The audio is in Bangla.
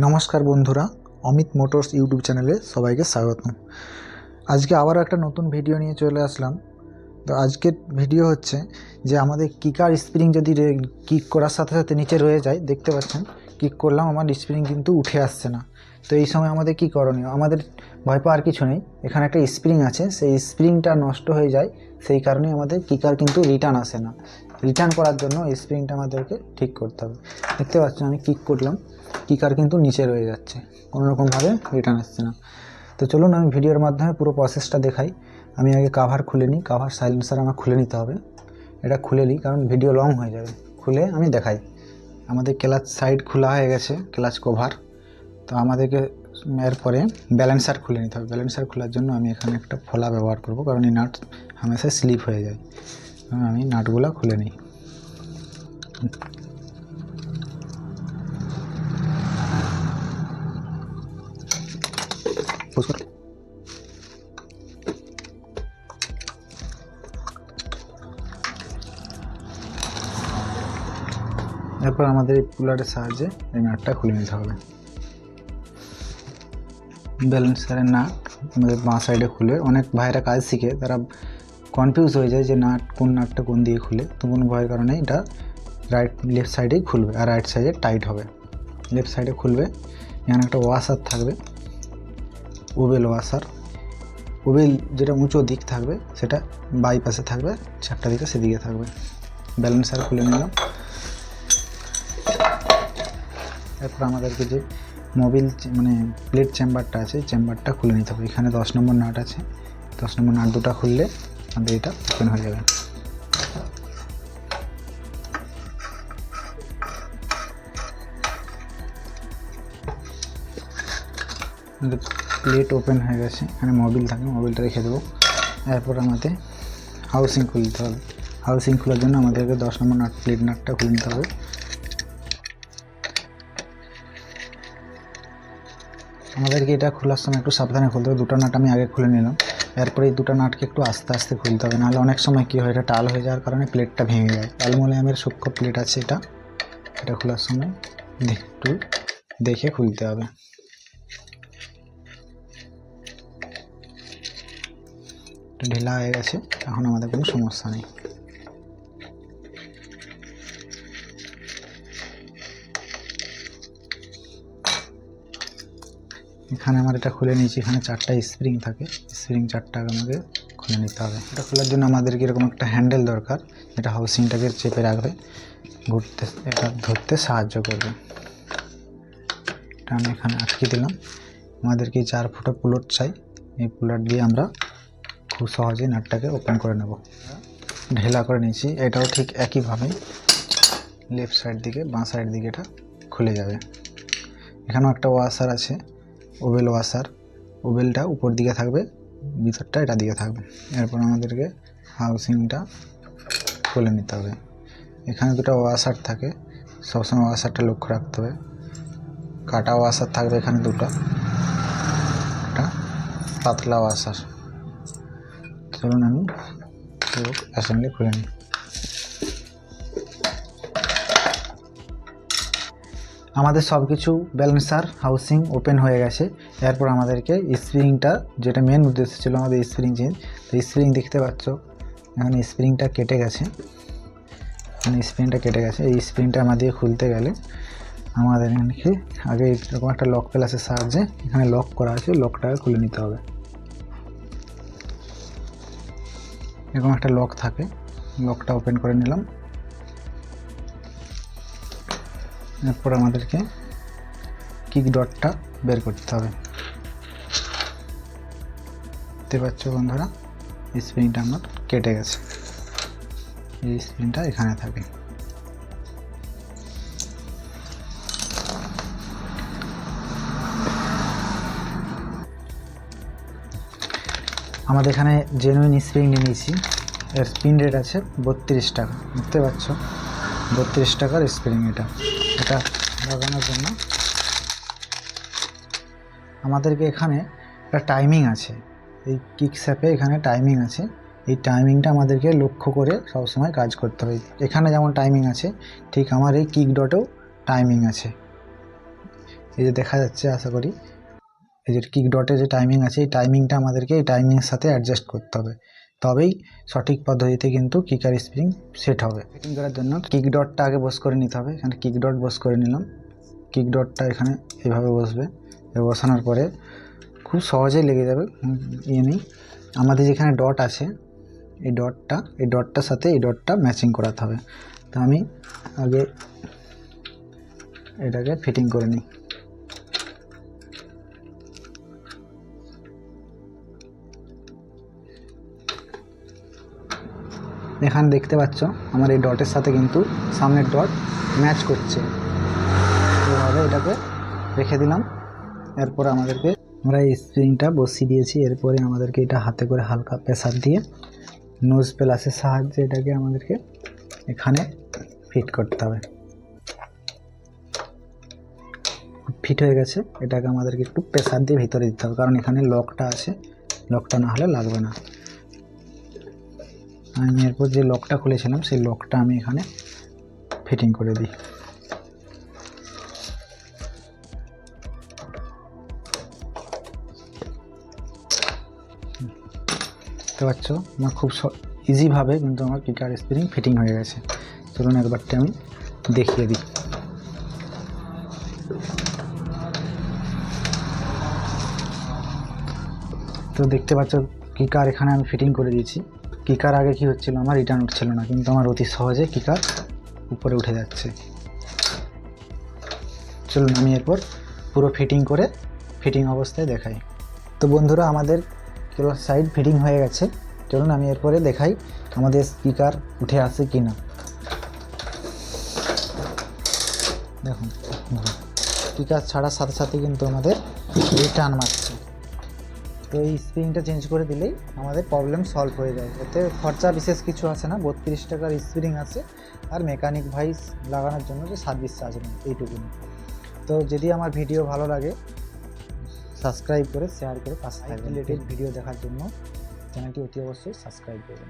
নমস্কার বন্ধুরা, অমিত মোটরস ইউটিউব চ্যানেলে সবাইকে স্বাগতম। আজকে আবারও একটা নতুন ভিডিও নিয়ে চলে আসলাম। তো আজকের ভিডিও হচ্ছে যে আমাদের কিকার স্প্রিং যদি কিক করার সাথে সাথে নিচে রয়ে যায়, দেখতে পাচ্ছেন কিক করলাম আমার স্প্রিং কিন্তু উঠে আসছে না। তো এই সময় আমাদের কি করণীয়? আমাদের ভয় পাওয়ার কিছু নেই, এখানে একটা স্প্রিং আছে, সেই স্প্রিংটা নষ্ট হয়ে যায়, সেই কারণেই আমাদের কিকার কিন্তু রিটার্ন আসে না। রিটার্ন করার জন্য এই স্প্রিংটা আমাদেরকে ঠিক করতে হবে। দেখতে পাচ্ছেন আমি কিক করলাম, কিকার কিন্তু নিচে রয়ে যাচ্ছে, কোনোরকমভাবে রিটার্ন আসছে না। তো চলুন আমি ভিডিওর মাধ্যমে পুরো প্রসেসটা দেখাই। আমি আগে কাভার খুলে নিই, কাভার সাইলেন্সার আমার খুলে নিতে হবে। এটা খুলে নিই কারণ ভিডিও লং হয়ে যাবে। খুলে আমি দেখাই। আমাদের ক্লাচ সাইড খোলা হয়ে গেছে, ক্লাচ কভার। তো আমাদেরকে এরপরে ব্যালেন্সার খুলে নিতে হবে। ব্যালেন্সার খোলার জন্য আমি এখানে একটা ফলা ব্যবহার করব, কারণ এই নাট হামেশা স্লিপ হয়ে যায়। আমি নাটগুলো খুলে নিই। এরপর আমাদের এই পুলারের সাহায্যে এই নাটটা খুলে নিতে হবে। ব্যালেন্সারের নাট আমাদের বাঁ সাইডে খুলে, অনেক ভাইরা কাজ শিখে তারা কনফিউজ হয়ে যায় যে নাট কোন নাটটা কোন দিয়ে খুলে। তো কোনো ভয়ের কারণে এটা লেফট সাইডেই খুলবে আর রাইট সাইডে টাইট হবে। লেফট সাইডে খুলবে, এখানে একটা ওয়াশার থাকবে, ওবেল ওয়াশার। ওবেল যেটা উঁচু দিক থাকবে সেটা বাই পাশে থাকবে, চারটা দিকে সেদিকে থাকবে। ব্যালেন্সার খুলে নিলাম। এরপর আমাদেরকে যে মোবিল প্লেট চেম্বারটা আছে, চেম্বারটা খুলে নিতে হবে। এখানে 10 নম্বর নাট আছে, 10 নম্বর নাট দুটো খুললে আমাদের এটা ওপেন হয়ে যাবে। প্লেট ওপেন হয়ে গেছে, এখানে মোবিল থাকে, মোবিলটা রেখে দেবো। এরপর আমাদের হাউসিং খুলতে হবে। হাউসিং খোলার জন্য আমাদেরকে 10 নম্বর নাট, প্লেট নাটটা খুলে নিতে হবে। আমাদেরকে এটা খোলার সময় একটু সাবধানে খুলতে হবে। দুটো নাট আমি আগে খুলে নিলাম, এরপরে এই দুটো নাটকে একটু আস্তে আস্তে খুলতে হবে, নাহলে অনেক সময় কী হয়, এটা টাল হয়ে যাওয়ার কারণে প্লেটটা ভেঙে যায়। অ্যালুমিনিয়ামের সূক্ষ্ম প্লেট আছে এটা খোলার সময় একটু দেখে খুলতে হবে। এটা ঢিলা হয়ে গেছে, এখন আমাদের কোনো সমস্যা নেই। এখানে আমার এটা খুলে নিয়েছি, এখানে 4টা স্প্রিং থাকে, স্প্রিং 4টা আমাকে খুলে নিতে হবে। এটা খোলার জন্য আমাদেরকে এরকম একটা হ্যান্ডেল দরকার, এটা হাউসিংটাকে চেপে রাখবে, ঘুরতে এটা ধরতে সাহায্য করবে। এটা আমি এখানে আটকে দিলাম। আমাদেরকে 4 ফুটা পুলট চাই, এই পুলট দিয়ে আমরা খুব সহজেই নাটটাকে ওপেন করে নেব। ঢেলা করে নিয়েছি, এটাও ঠিক একইভাবে লেফট সাইড দিকে বাঁ সাইড দিকে এটা খুলে যাবে। এখানেও একটা ওয়াশার আছে, ওবেল ওয়াশার। ওবেলটা উপর দিকে থাকবে, ভিতরটা এটা দিকে থাকবে। এরপর আমাদেরকে হাউসিংটা খুলে নিতে হবে। এখানে দুটো ওয়াশার থাকে, সবসময় ওয়াশারটা লক্ষ্য রাখতে হবে। কাটা ওয়াশার থাকবে এখানে দুটো, একটা পাতলা ওয়াশার। চলুন আমি পুরো অ্যাসেম্বলি খুলে নিই। আমাদের সব কিছু ব্যালেন্সার হাউসিং ওপেন হয়ে গেছে। এরপর আমাদেরকে স্প্রিংটা, যেটা মেন উদ্দেশ্য ছিল আমাদের স্প্রিং চেঞ্জ, তো স্প্রিং দেখতে পাচ্ছ এখানে স্প্রিংটা কেটে গেছে, এই স্প্রিংটা আমাদের খুলতে গেলে আমাদের এখানে আগে এরকম একটা লক প্লাসের সাহায্যে এখানে লক করা আছে, লকটাকে খুলে নিতে হবে। এরকম একটা লক থাকে, লকটা ওপেন করে নিলাম। এরপর আমাদেরকে কিক ডটটা বের করতে হবে। দেখতে পাচ্ছ বন্ধুরা, স্প্রিংটা আমার কেটে গেছে, এই স্প্রিংটা এখানে থাকে। আমাদের এখানে জেনুইন স্প্রিং নিয়ে নিয়েছি, এর পিন রেট আছে 32 টাকা। দেখতে পাচ্ছ 32 টাকার স্প্রিং। এটা লাগানোর জন্য আমাদেরকে এখানে একটা টাইমিং আছে, এই কিক শ্যাপে এখানে টাইমিং আছে, এই টাইমিংটা আমাদেরকে লক্ষ্য করে সবসময় কাজ করতে হবে। এখানে যেমন টাইমিং আছে, ঠিক আমার এই কিক ডটেও টাইমিং আছে। এই যে দেখা যাচ্ছে, আশা করি এই যে কিক ডটের যে টাইমিং আছে, এই টাইমিংটা আমাদেরকে এই টাইমিংয়ের সাথে অ্যাডজাস্ট করতে হবে, তবেই সঠিক পদ্ধতিতে কিন্তু কিকার স্প্রিং সেট হবে। ফিটিং করার জন্য কিক ডটটা আগে বস করে নিতে হবে। এখানে কিক ডট বস করে নিলাম। কিক ডটটা এখানে এভাবে বসবে। বসানোর পরে খুব সহজেই লেগে যাবে, নেই। আমাদের যেখানে ডট আছে, এই ডটটার সাথে এই ডটটা ম্যাচিং করাতে হবে। তো আমি আগে এটাকে ফিটিং করে নিই। এখানে দেখতে পাচ্ছ আমার এই ডটের সাথে কিন্তু সামনের ডট ম্যাচ করছে। এভাবে এটাকে রেখে দিলাম। এরপর আমরা এই স্প্রিংটা বসিয়ে দিয়েছি। এরপরে আমাদেরকে এটা হাতে করে হালকা প্রেসার দিয়ে নোজ প্লাসের সাহায্যে এটাকে আমাদেরকে এখানে ফিট করতে হবে। ফিট হয়ে গেছে। এটাকে আমাদেরকে একটু প্রেসার দিয়ে ভিতরে দিতে হবে, কারণ এখানে লকটা আছে, লকটা না হলে লাগবে না। আমি এরপর যে লকটা খুলেছিলাম সেই লকটা আমি এখানে ফিটিং করে দিই। দেখতে পাচ্ছ আমার খুব ইজিভাবে কিন্তু আমার কিকার স্প্রিং ফিটিং হয়ে গেছে। চলুন একবারটা আমি দেখিয়ে দিই। তো দেখতে পাচ্ছ কিকার এখানে আমি ফিটিং করে দিয়েছি। কিকার আগে কি হচ্ছিল, আমার রিটার্ন উঠছিল না, কিন্তু আমার অতি সহজে কিকার উপরে উঠে যাচ্ছে। চলুন আমি এরপর পুরো ফিটিং অবস্থায় দেখাই। তো বন্ধুরা, আমাদের ক্লোজ সাইড ফিটিং হয়ে গেছে। চলুন আমি এরপরে দেখাই আমাদের স্পিকার উঠে আসে কি না। দেখুন, স্পিকার ছাড়ার সাথে সাথে কিন্তু আমাদের রিটার্ন মারছে। তো এই স্প্রিংটা চেঞ্জ করে দিলেই আমাদের প্রবলেম সলভ হয়ে যায়। এতে খরচা বিশেষ কিছু আসে না, 32 টাকার স্প্রিং আছে, আর মেকানিক ভাইস লাগানোর জন্য যে সার্ভিস চার্জ নেই, এইটুকুনি। তো যদি আমার ভিডিও ভালো লাগে সাবস্ক্রাইব করে শেয়ার করে পাশে থাকবেন। রিলেটেড ভিডিও দেখার জন্য চ্যানেলটি অতি অবশ্যই সাবস্ক্রাইব করবেন।